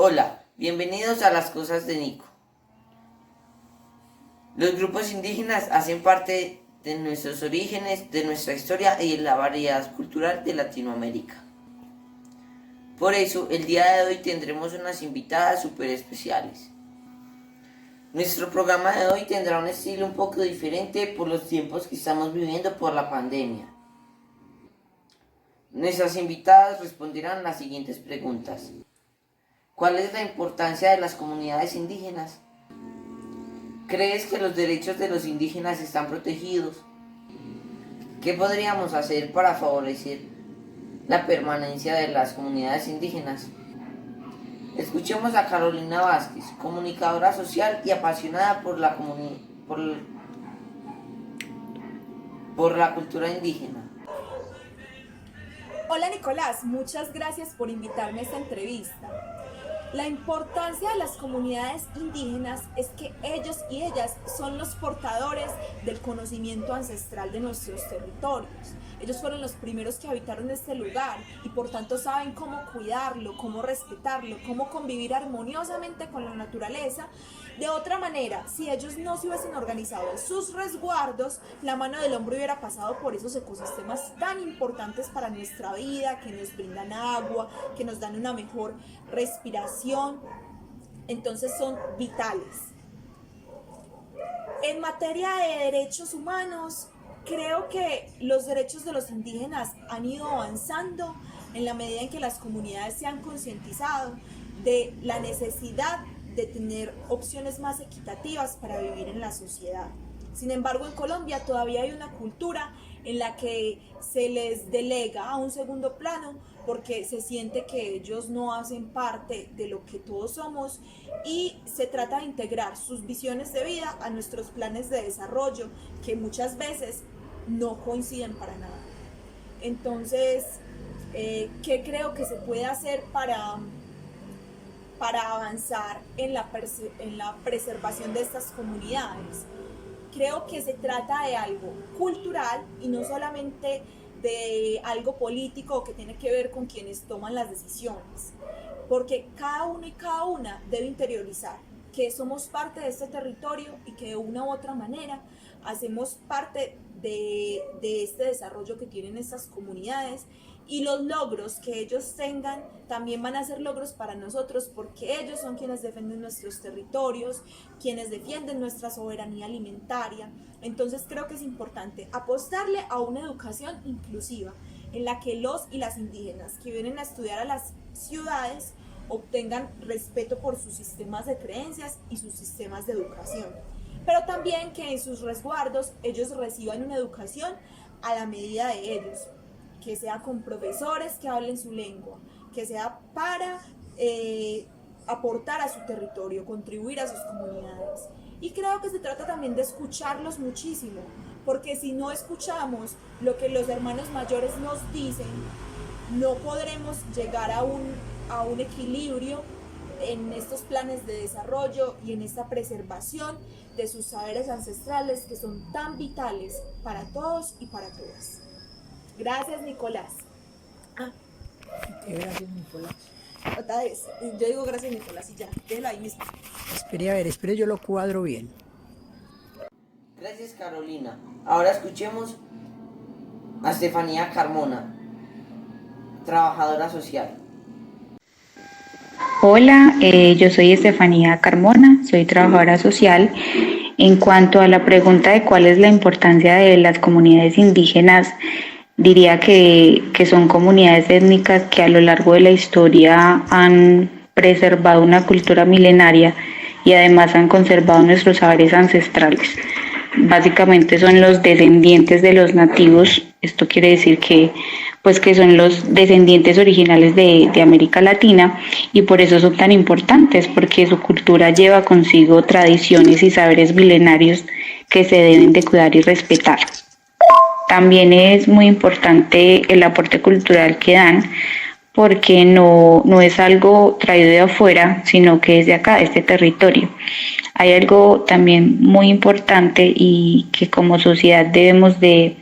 Hola, bienvenidos a Las Cosas de Nico. Los grupos indígenas hacen parte de nuestros orígenes, de nuestra historia y de la variedad cultural de Latinoamérica. Por eso, el día de hoy tendremos unas invitadas súper especiales. Nuestro programa de hoy tendrá un estilo un poco diferente por los tiempos que estamos viviendo por la pandemia. Nuestras invitadas responderán las siguientes preguntas. ¿Cuál es la importancia de las comunidades indígenas? ¿Crees que los derechos de los indígenas están protegidos? ¿Qué podríamos hacer para favorecer la permanencia de las comunidades indígenas? Escuchemos a Carolina Vázquez, comunicadora social y apasionada por la cultura indígena. Hola Nicolás, muchas gracias por invitarme a esta entrevista. La importancia de las comunidades indígenas es que ellos y ellas son los portadores del conocimiento ancestral de nuestros territorios. Ellos fueron los primeros que habitaron este lugar y por tanto saben cómo cuidarlo, cómo respetarlo, cómo convivir armoniosamente con la naturaleza. De otra manera, si ellos no se hubiesen organizado en sus resguardos, la mano del hombre hubiera pasado por esos ecosistemas tan importantes para nuestra vida, que nos brindan agua, que nos dan una mejor respiración. Entonces son vitales. En materia de derechos humanos, creo que los derechos de los indígenas han ido avanzando en la medida en que las comunidades se han concientizado de la necesidad de tener opciones más equitativas para vivir en la sociedad. Sin embargo, en Colombia todavía hay una cultura en la que se les delega a un segundo plano porque se siente que ellos no hacen parte de lo que todos somos y se trata de integrar sus visiones de vida a nuestros planes de desarrollo que muchas veces no coinciden para nada. Entonces, ¿qué creo que se puede hacer para avanzar en la preservación de estas comunidades? Creo que se trata de algo cultural y no solamente de algo político que tiene que ver con quienes toman las decisiones, porque cada uno y cada una debe interiorizar que somos parte de este territorio y que de una u otra manera hacemos parte de este desarrollo que tienen estas comunidades, y los logros que ellos tengan también van a ser logros para nosotros porque ellos son quienes defienden nuestros territorios, quienes defienden nuestra soberanía alimentaria. Entonces creo que es importante apostarle a una educación inclusiva en la que los y las indígenas que vienen a estudiar a las ciudades obtengan respeto por sus sistemas de creencias y sus sistemas de educación, pero también que en sus resguardos ellos reciban una educación a la medida de ellos, que sea con profesores que hablen su lengua, que sea para aportar a su territorio, contribuir a sus comunidades. Y creo que se trata también de escucharlos muchísimo, porque si no escuchamos lo que los hermanos mayores nos dicen, no podremos llegar a un equilibrio en estos planes de desarrollo y en esta preservación de sus saberes ancestrales que son tan vitales para todos y para todas. Gracias, Nicolás. Gracias, Nicolás. Otra vez, yo digo gracias, Nicolás, y ya, déjelo ahí mismo. Espere, yo lo cuadro bien. Gracias, Carolina. Ahora escuchemos a Estefanía Carmona, trabajadora social. Hola, yo soy Estefanía Carmona, soy trabajadora social. En cuanto a la pregunta de cuál es la importancia de las comunidades indígenas, diría que son comunidades étnicas que a lo largo de la historia han preservado una cultura milenaria y además han conservado nuestros saberes ancestrales. Básicamente son los descendientes de los nativos. Esto quiere decir que son los descendientes originales de América Latina, y por eso son tan importantes, porque su cultura lleva consigo tradiciones y saberes milenarios que se deben de cuidar y respetar. También es muy importante el aporte cultural que dan, porque no es algo traído de afuera, sino que es de acá, de este territorio. Hay algo también muy importante y que como sociedad debemos de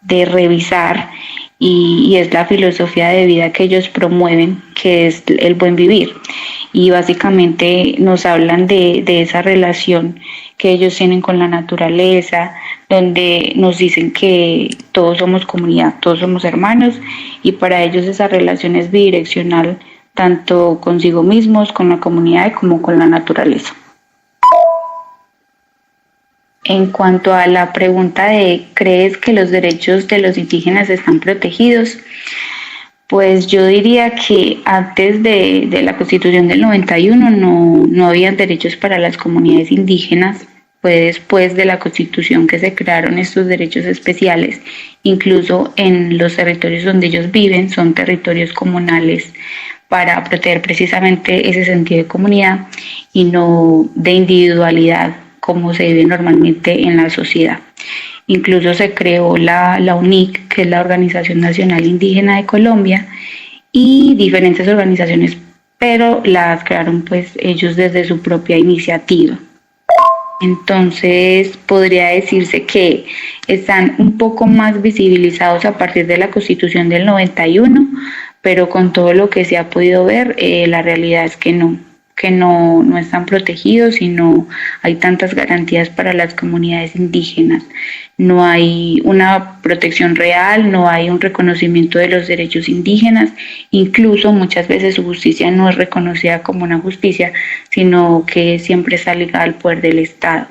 revisar, y es la filosofía de vida que ellos promueven, que es el buen vivir. y básicamente nos hablan de esa relación que ellos tienen con la naturaleza, donde nos dicen que todos somos comunidad, todos somos hermanos, y para ellos esa relación es bidireccional, tanto consigo mismos, con la comunidad como con la naturaleza. En cuanto a la pregunta de ¿crees que los derechos de los indígenas están protegidos? Pues yo diría que antes de la Constitución del 91 no habían derechos para las comunidades indígenas. Fue después de la Constitución que se crearon estos derechos especiales. Incluso en los territorios donde ellos viven son territorios comunales para proteger precisamente ese sentido de comunidad y no de individualidad como se vive normalmente en la sociedad. Incluso se creó la UNIC, que es la Organización Nacional Indígena de Colombia, y diferentes organizaciones, pero las crearon pues ellos desde su propia iniciativa. Entonces podría decirse que están un poco más visibilizados a partir de la Constitución del 91, pero con todo lo que se ha podido ver, la realidad es que no están protegidos y no hay tantas garantías para las comunidades indígenas. No hay una protección real, no hay un reconocimiento de los derechos indígenas, incluso muchas veces su justicia no es reconocida como una justicia, sino que siempre está ligada al poder del Estado.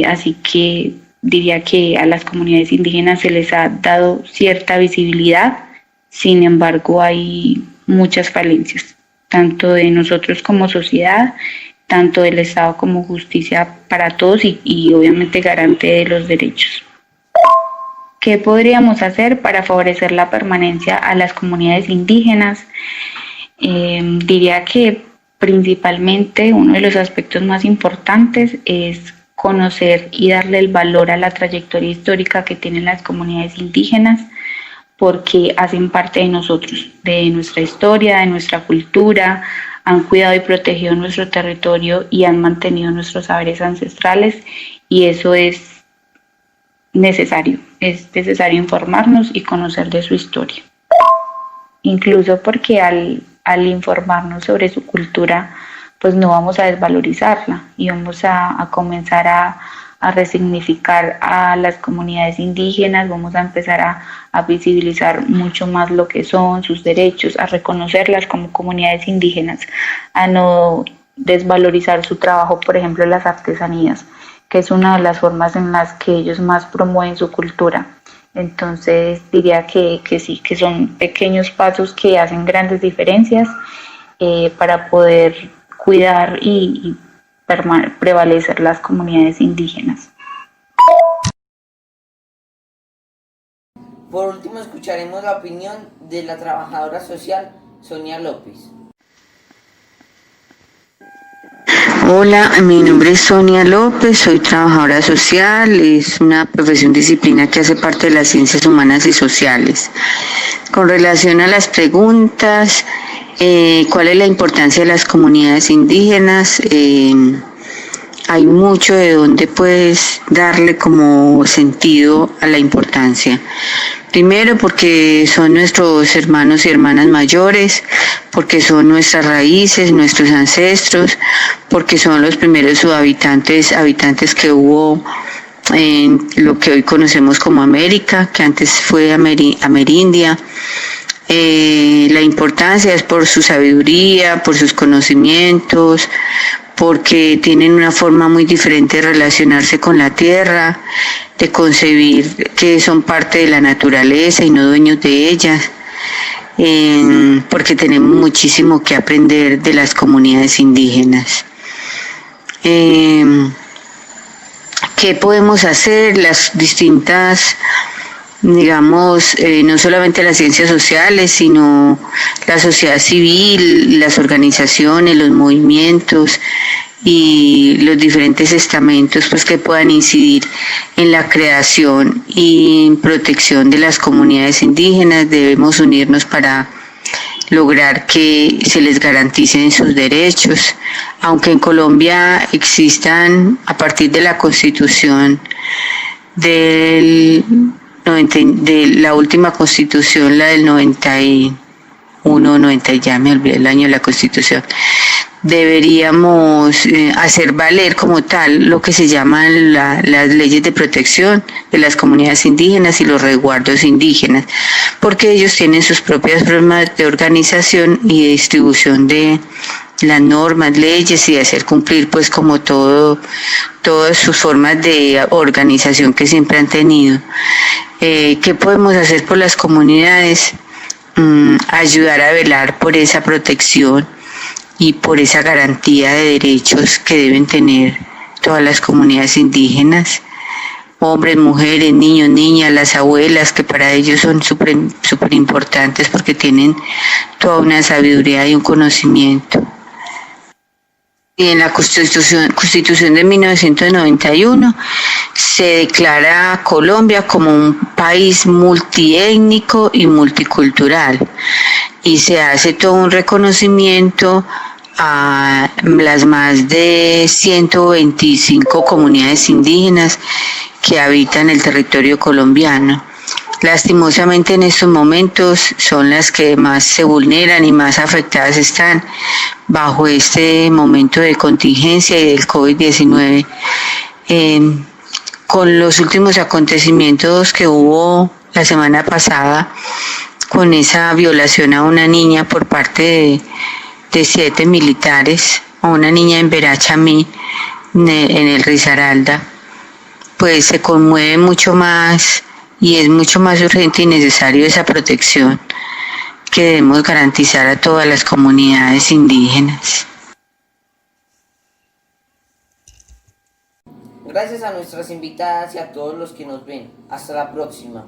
Así que diría que a las comunidades indígenas se les ha dado cierta visibilidad, sin embargo hay muchas falencias, tanto de nosotros como sociedad, tanto del Estado como justicia para todos y obviamente garante de los derechos. ¿Qué podríamos hacer para favorecer la permanencia a las comunidades indígenas? Diría que principalmente uno de los aspectos más importantes es conocer y darle el valor a la trayectoria histórica que tienen las comunidades indígenas, porque hacen parte de nosotros, de nuestra historia, de nuestra cultura, han cuidado y protegido nuestro territorio y han mantenido nuestros saberes ancestrales, y eso es necesario informarnos y conocer de su historia. Incluso porque al informarnos sobre su cultura, pues no vamos a desvalorizarla y vamos a comenzar a resignificar a las comunidades indígenas, vamos a empezar a visibilizar mucho más lo que son sus derechos, a reconocerlas como comunidades indígenas, a no desvalorizar su trabajo, por ejemplo, las artesanías, que es una de las formas en las que ellos más promueven su cultura. Entonces diría que sí, que son pequeños pasos que hacen grandes diferencias para poder cuidar y prevalecer las comunidades indígenas. Por último, escucharemos la opinión de la trabajadora social Sonia López. Hola, mi nombre es Sonia López, soy trabajadora social, es una profesión disciplina que hace parte de las ciencias humanas y sociales. Con relación a las preguntas, ¿cuál es la importancia de las comunidades indígenas? Hay mucho de donde puedes darle como sentido a la importancia. Primero, porque son nuestros hermanos y hermanas mayores, porque son nuestras raíces, nuestros ancestros, porque son los primeros habitantes que hubo en lo que hoy conocemos como América, que antes fue Amerindia. La importancia es por su sabiduría, por sus conocimientos, porque tienen una forma muy diferente de relacionarse con la tierra, de concebir que son parte de la naturaleza y no dueños de ella, porque tenemos muchísimo que aprender de las comunidades indígenas. ¿Qué podemos hacer? Las distintas, digamos, no solamente las ciencias sociales, sino la sociedad civil, las organizaciones, los movimientos y los diferentes estamentos, pues, que puedan incidir en la creación y protección de las comunidades indígenas. Debemos unirnos para lograr que se les garanticen sus derechos. Aunque en Colombia existan, a partir de la Constitución de la última Constitución, la del 91, 190, ya me olvidé el año de la Constitución, deberíamos hacer valer como tal lo que se llaman las leyes de protección de las comunidades indígenas y los resguardos indígenas, porque ellos tienen sus propias formas de organización y de distribución de las normas, leyes y de hacer cumplir pues como todas sus formas de organización que siempre han tenido. ¿Qué podemos hacer por las comunidades? Ayudar a velar por esa protección y por esa garantía de derechos que deben tener todas las comunidades indígenas, hombres, mujeres, niños, niñas, las abuelas, que para ellos son súper importantes porque tienen toda una sabiduría y un conocimiento. Y en la Constitución de 1991 se declara a Colombia como un país multiétnico y multicultural y se hace todo un reconocimiento a las más de 125 comunidades indígenas que habitan el territorio colombiano. Lastimosamente en estos momentos son las que más se vulneran y más afectadas están bajo este momento de contingencia y del COVID-19. Con los últimos acontecimientos que hubo la semana pasada, con esa violación a una niña por parte de 7 militares, a una niña en Verachamí, en el Risaralda, pues se conmueve mucho más y es mucho más urgente y necesario esa protección que debemos garantizar a todas las comunidades indígenas. Gracias a nuestras invitadas y a todos los que nos ven. Hasta la próxima.